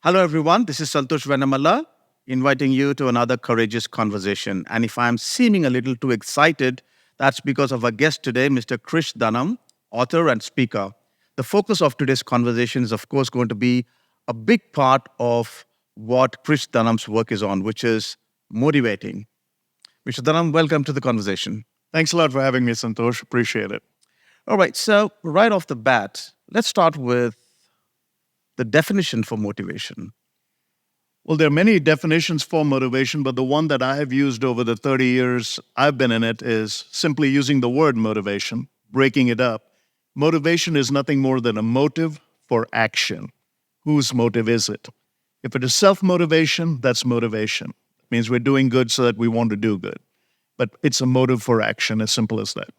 Hello, everyone. This is Santosh Venamalla inviting you to another courageous conversation. And if I'm seeming a little too excited, that's because of our guest today, Mr. Krish Dhanam, author and speaker. The focus of today's conversation is, of course, going to be a big part of what Krish Dhanam's work is on, which is motivating. Mr. Dhanam, welcome to the conversation. Thanks a lot for having me, Santosh. Appreciate it. All right, so right off the bat, let's start with the definition for motivation. Well, there are many definitions for motivation, but the one that I have used over the 30 years I've been in it is simply using the word motivation, breaking it up. Motivation is nothing more than a motive for action. Whose motive is it? If it is self motivation, that's motivation. It means we're doing good so that we want to do good. But it's a motive for action, as simple as that.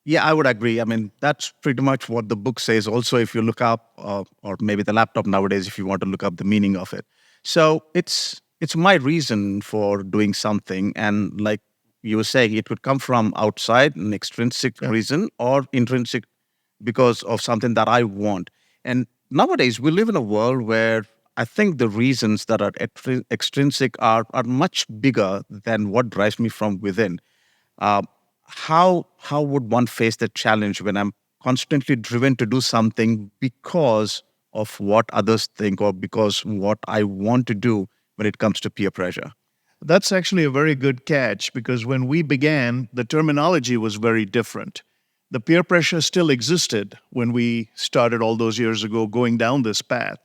Yeah, I would agree. I mean, that's pretty much what the book says. Also, if you look up, or maybe the laptop nowadays, if you want to look up the meaning of it. So it's my reason for doing something, and like you were saying, it could come from outside, an extrinsic reason, or intrinsic because of something that I want. And nowadays, we live in a world where I think the reasons that are extrinsic are much bigger than what drives me from within. Uh, how would one face the challenge when I'm constantly driven to do something because of what others think or because what I want to do when it comes to peer pressure? That's actually a very good catch because when we began, the terminology was very different. The peer pressure still existed when we started all those years ago going down this path,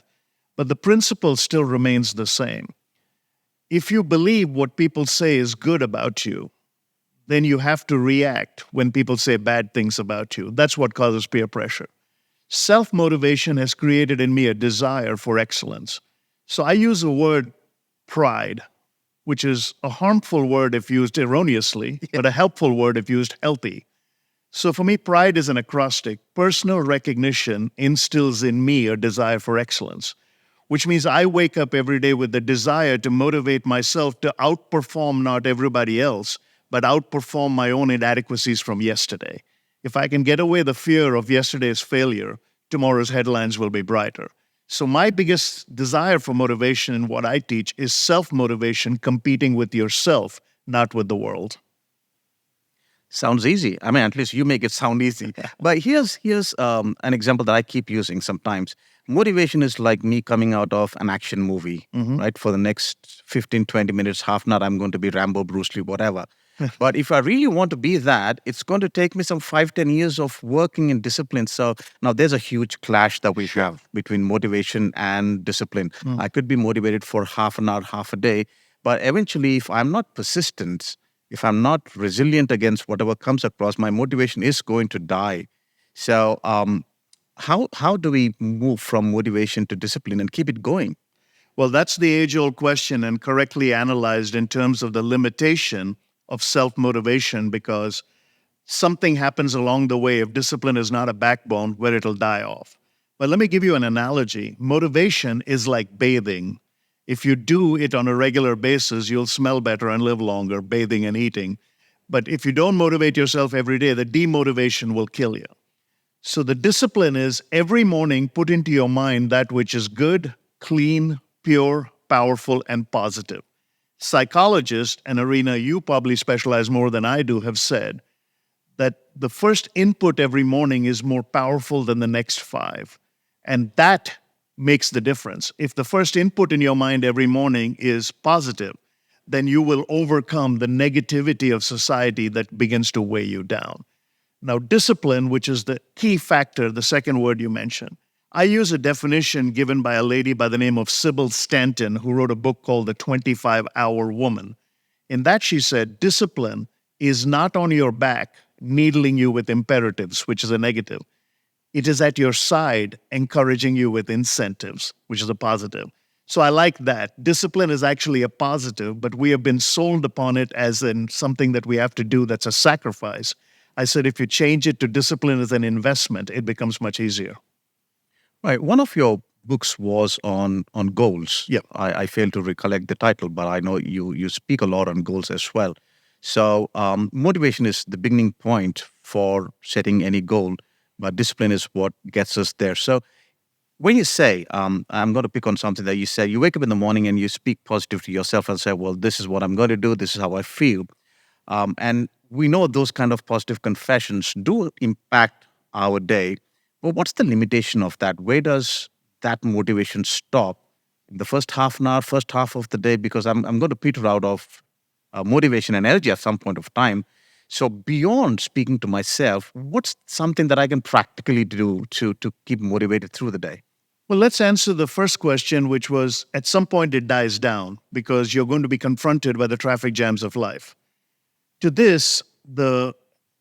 but the principle still remains the same. If you believe what people say is good about you, then you have to react when people say bad things about you. That's what causes peer pressure. Self motivation has created in me a desire for excellence. So I use the word pride, which is a harmful word if used erroneously, but a helpful word if used healthy. So for me, pride is an acrostic. Personal recognition instills in me a desire for excellence, which means I wake up every day with the desire to motivate myself to outperform not everybody else, but outperform my own inadequacies from yesterday. If I can get away the fear of yesterday's failure, tomorrow's headlines will be brighter. So, my biggest desire for motivation in what I teach is self motivation, competing with yourself, not with the world. Sounds easy. I mean, at least you make it sound easy. But here's an example that I keep using sometimes. Motivation is like me coming out of an action movie, right? For the next 15, 20 minutes, half an hour, I'm going to be Rambo, Bruce Lee, whatever. But if I really want to be that, it's going to take me some 5, 10 years of working in discipline. So now there's a huge clash that we have between motivation and discipline. I could be motivated for half an hour, half a day, but eventually, if I'm not persistent, if I'm not resilient against whatever comes across, my motivation is going to die. So, how do we move from motivation to discipline and keep it going? Well, that's the age old question and correctly analyzed in terms of the limitation of self motivation because something happens along the way if discipline is not a backbone where it'll die off. But let me give you an analogy. Motivation is like bathing. If you do it on a regular basis, you'll smell better and live longer, bathing and eating. But if you don't motivate yourself every day, the demotivation will kill you. So the discipline is every morning put into your mind that which is good, clean, pure, powerful, and positive. Psychologists, an arena you probably specialize more than I do, have said that the first input every morning is more powerful than the next five. And that makes the difference. If the first input in your mind every morning is positive, then you will overcome the negativity of society that begins to weigh you down. Now, discipline, which is the key factor, the second word you mentioned, I use a definition given by a lady by the name of Sybil Stanton, who wrote a book called The 25-Hour Woman. In that, she said, discipline is not on your back, needling you with imperatives, which is a negative. It is at your side, encouraging you with incentives, which is a positive. So I like that. Discipline is actually a positive, but we have been sold upon it as in something that we have to do that's a sacrifice. I said if you change it to discipline as an investment, it becomes much easier. Right. One of your books was on goals. Yep. I failed to recollect the title, but I know you speak a lot on goals as well. So motivation is the beginning point for setting any goal, but discipline is what gets us there. So When you say, I'm going to pick on something that you said, you wake up in the morning and you speak positive to yourself and say, well, this is what I'm going to do. This is how I feel. And we know those kind of positive confessions do impact our day. But what's the limitation of that? Where does that motivation stop? The first half an hour, first half of the day, because I'm going to peter out of motivation and energy at some point of time. So beyond speaking to myself, what's something that I can practically do to keep motivated through the day? Well, let's answer the first question, which was at some point it dies down because you're going to be confronted by the traffic jams of life. To this, the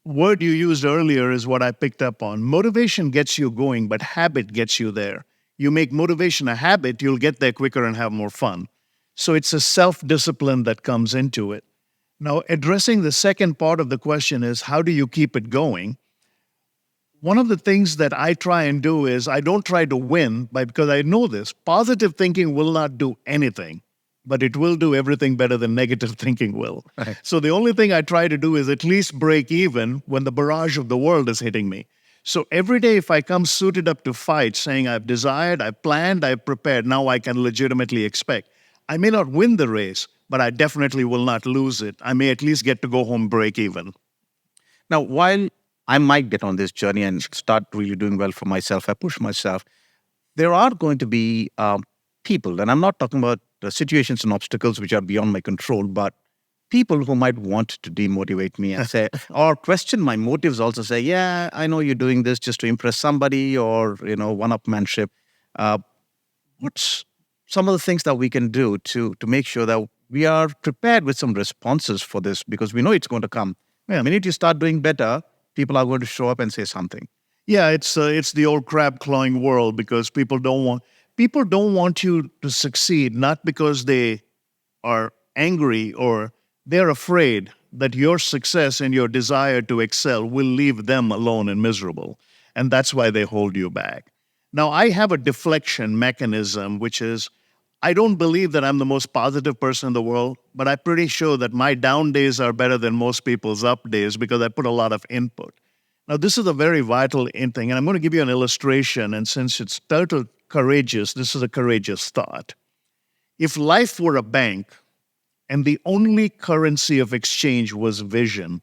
word you used earlier is what I picked up on. Motivation gets you going, but habit gets you there. You make motivation a habit, you'll get there quicker and have more fun. So it's a self discipline that comes into it. Now, addressing the second part of the question is how do you keep it going? One of the things that I try and do is I don't try to win because I know this. Positive thinking will not do anything, but it will do everything better than negative thinking will. Right. So the only thing I try to do is at least break even when the barrage of the world is hitting me. So every day, if I come suited up to fight, saying I've desired, I've planned, I've prepared, now I can legitimately expect. I may not win the race, but I definitely will not lose it. I may at least get to go home break even. Now, while I might get on this journey and start really doing well for myself, I push myself, there are going to be people, and I'm not talking about situations and obstacles which are beyond my control, but people who might want to demotivate me and say, or question my motives also say, yeah, I know you're doing this just to impress somebody or, one-upmanship. Uh, what's some of the things that we can do to make sure that we are prepared with some responses for this because we know it's going to come. Yeah. The minute you start doing better, people are going to show up and say something. Yeah, it's the old crab clawing world because people don't want you to succeed not because they are angry or they're afraid that your success and your desire to excel will leave them alone and miserable, and that's why they hold you back. Now, I have a deflection mechanism, which is I don't believe that I'm the most positive person in the world, but I'm pretty sure that my down days are better than most people's up days because I put a lot of input. Now, this is a very vital thing, and I'm going to give you an illustration. And since it's total courageous, this is a courageous thought. If life were a bank and the only currency of exchange was vision,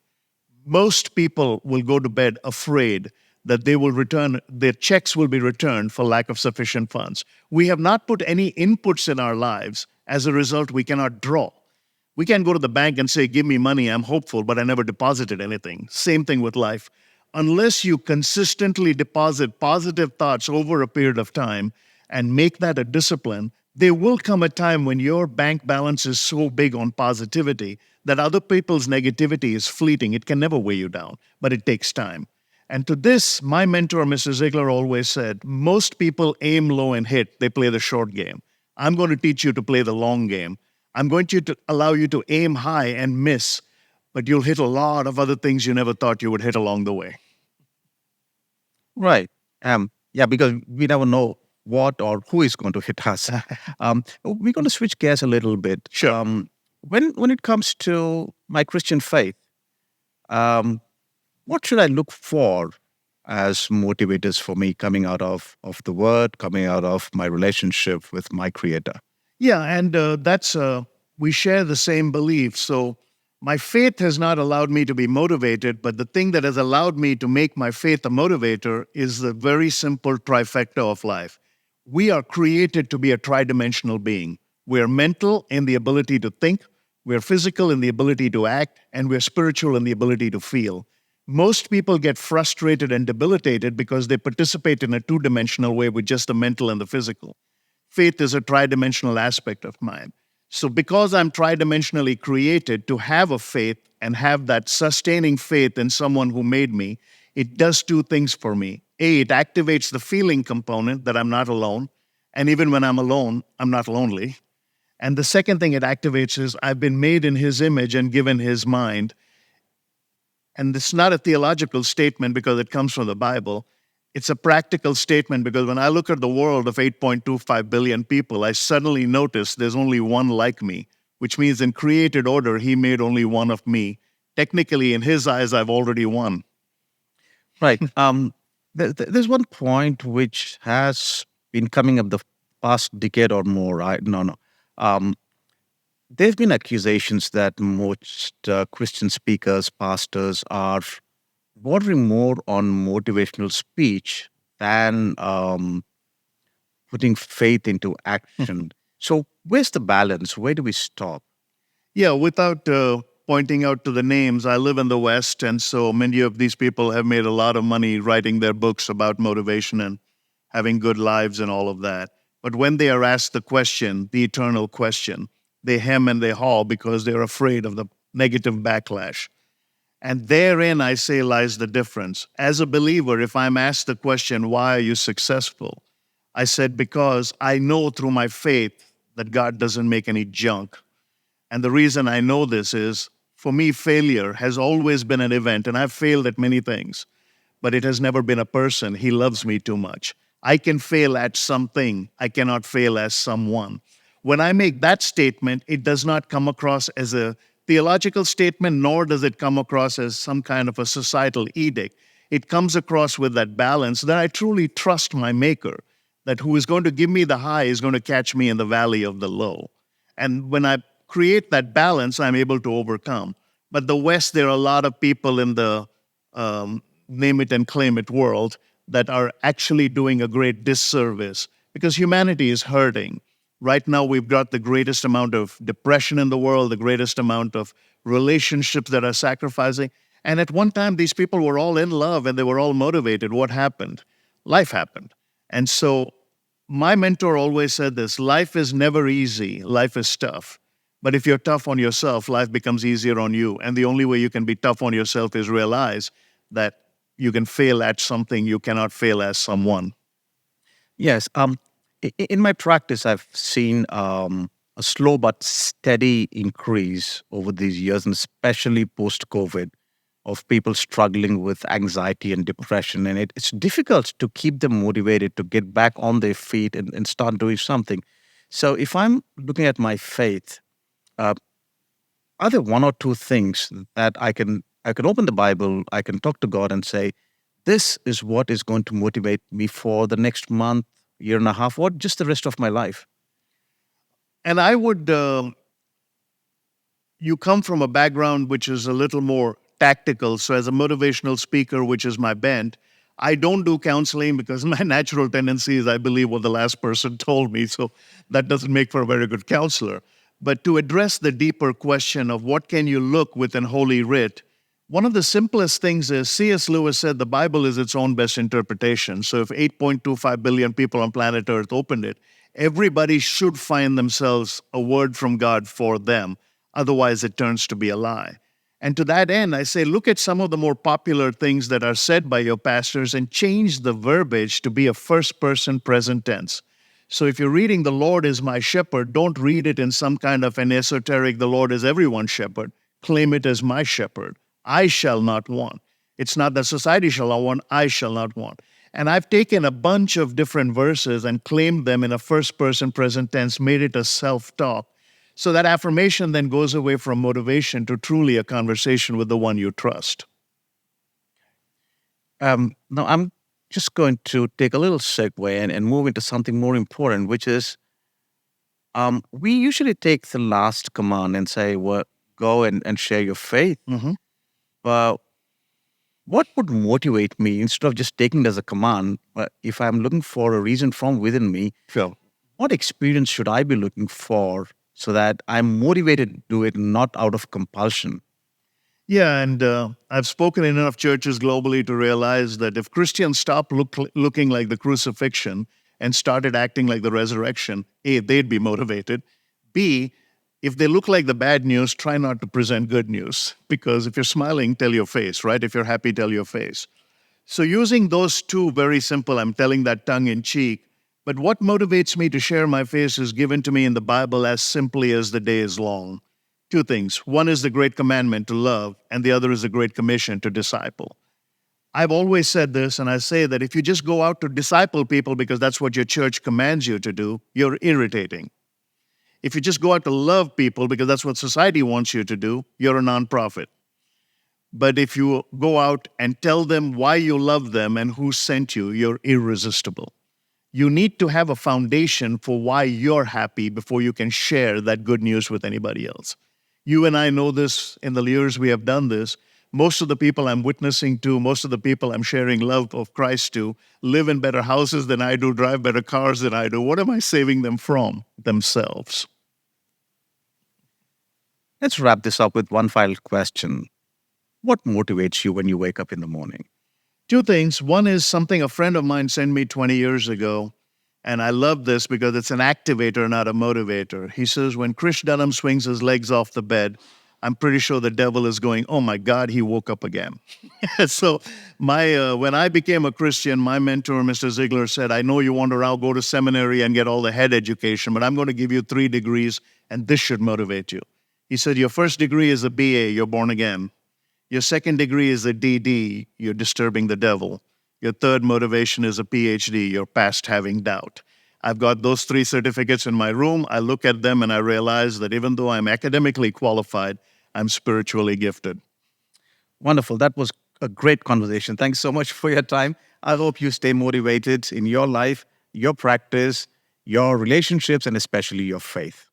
most people will go to bed afraid that their checks will be returned for lack of sufficient funds. We have not put any inputs in our lives. As a result, we cannot draw. We can't go to the bank and say, give me money, I'm hopeful, but I never deposited anything. Same thing with life. Unless you consistently deposit positive thoughts over a period of time and make that a discipline, there will come a time when your bank balance is so big on positivity that other people's negativity is fleeting. It can never weigh you down, but it takes time. And to this, my mentor, Mr. Ziglar, always said most people aim low and hit, they play the short game. I'm going to teach you to play the long game. I'm going to allow you to aim high and miss, but you'll hit a lot of other things you never thought you would hit along the way. Right. Yeah, because we never know what or who is going to hit us. We're going to switch gears a little bit. Sure. When it comes to my Christian faith, um, what should I look for as motivators for me coming out of the word, coming out of my relationship with my creator? Yeah, and we share the same belief. So my faith has not allowed me to be motivated, but the thing that has allowed me to make my faith a motivator is the very simple trifecta of life. We are created to be a tridimensional being. We're mental in the ability to think, we're physical in the ability to act, and we're spiritual in the ability to feel. Most people get frustrated and debilitated because they participate in a two-dimensional way with just the mental and the physical. Faith is a tridimensional aspect of mine. So, because I'm tridimensionally created to have a faith and have that sustaining faith in someone who made me, it does two things for me. A, it activates the feeling component that I'm not alone. And even when I'm alone, I'm not lonely. And the second thing it activates is I've been made in his image and given his mind. And it's not a theological statement because it comes from the Bible. It's a practical statement because when I look at the world of 8.25 billion people, I suddenly notice there's only one like me, which means in created order, he made only one of me. Technically, in his eyes, I've already won. Right. There's one point which has been coming up the past decade or more, I no no. Um, there have been accusations that most Christian speakers, pastors, are bordering more on motivational speech than putting faith into action. So, where's the balance? Where do we stop? Yeah, without pointing out to the names, I live in the West, and so many of these people have made a lot of money writing their books about motivation and having good lives and all of that. But when they are asked the question, the eternal question, they hem and they haw because they're afraid of the negative backlash. And therein, I say, lies the difference. As a believer, if I'm asked the question, why are you successful? I said, because I know through my faith that God doesn't make any junk. And the reason I know this is, for me, failure has always been an event, and I've failed at many things, but it has never been a person. He loves me too much. I can fail at something, I cannot fail as someone. When I make that statement, it does not come across as a theological statement, nor does it come across as some kind of a societal edict. It comes across with that balance that I truly trust my Maker, that who is going to give me the high is going to catch me in the valley of the low. And when I create that balance, I'm able to overcome. But the West, there are a lot of people in the name it and claim it world that are actually doing a great disservice because humanity is hurting. Right now, we've got the greatest amount of depression in the world, the greatest amount of relationships that are sacrificing. And at one time, these people were all in love and they were all motivated. What happened? Life happened. And so my mentor always said this: life is never easy, life is tough. But if you're tough on yourself, life becomes easier on you. And the only way you can be tough on yourself is realize that you can fail at something, you cannot fail as someone. Yes. In my practice, I've seen a slow but steady increase over these years, and especially post COVID, of people struggling with anxiety and depression. And it's difficult to keep them motivated to get back on their feet and start doing something. So, if I'm looking at my faith, uh, are there one or two things that I can open the Bible, I can talk to God and say, this is what is going to motivate me for the next month, year and a half, or just the rest of my life? And you come from a background which is a little more tactical. So, as a motivational speaker, which is my bent, I don't do counseling because my natural tendency is I believe what the last person told me. So, that doesn't make for a very good counselor. But to address the deeper question of what can you look within Holy Writ, one of the simplest things is C.S. Lewis said the Bible is its own best interpretation. So, if 8.25 billion people on planet Earth opened it, everybody should find themselves a word from God for them. Otherwise, it turns to be a lie. And to that end, I say, look at some of the more popular things that are said by your pastors and change the verbiage to be a first person present tense. So if you're reading, the Lord is my shepherd, don't read it in some kind of an esoteric, the Lord is everyone's shepherd. Claim it as my shepherd. I shall not want. It's not that society shall not want, I shall not want. And I've taken a bunch of different verses and claimed them in a first person present tense, made it a self talk. So that affirmation then goes away from motivation to truly a conversation with the one you trust. Now, I'm just going to take a little segue and move into something more important, which is we usually take the last command and say, well, go and share your faith. Mhm. But what would motivate me instead of just taking it as a command? If I'm looking for a reason from within me, Phil. what experience should I be looking for so that I'm motivated to do it, not out of compulsion? Yeah, and I've spoken in enough churches globally to realize that if Christians stopped looking like the crucifixion and started acting like the resurrection, A, they'd be motivated. B, if they look like the bad news, try not to present good news. Because if you're smiling, tell your face, right? If you're happy, tell your face. So, using those two, very simple, I'm telling that tongue in cheek. But what motivates me to share my faith is given to me in the Bible as simply as the day is long. Two things. One is the great commandment to love, and the other is the great commission to disciple. I've always said this, and I say that if you just go out to disciple people because that's what your church commands you to do, you're irritating. If you just go out to love people because that's what society wants you to do, you're a nonprofit. But if you go out and tell them why you love them and who sent you, you're irresistible. you need to have a foundation for why you're happy before you can share that good news with anybody else. You and I know this in the years we have done this. Most of the people I'm witnessing to, most of the people I'm sharing love of Christ to, live in better houses than I do, drive better cars than I do. What am I saving them from? Themselves. Let's wrap this up with one final question. What motivates you when you wake up in the morning? Two things. One is something a friend of mine sent me 20 years ago. And I love this because it's an activator, not a motivator. He says, when Krish Dhanam swings his legs off the bed, I'm pretty sure the devil is going, oh my God, he woke up again. So when I became a Christian, my mentor, Mr. Ziglar, said, I know you want to now go to seminary and get all the head education, but I'm going to give you 3 degrees, and this should motivate you. He said, your first degree is a BA, you're born again. Your second degree is a DD, you're disturbing the devil. Your third motivation is a PhD, you're past having doubt. I've got those 3 certificates in my room. I look at them and I realize that even though I'm academically qualified, I'm spiritually gifted. Wonderful. That was a great conversation. Thanks so much for your time. I hope you stay motivated in your life, your practice, your relationships, and especially your faith.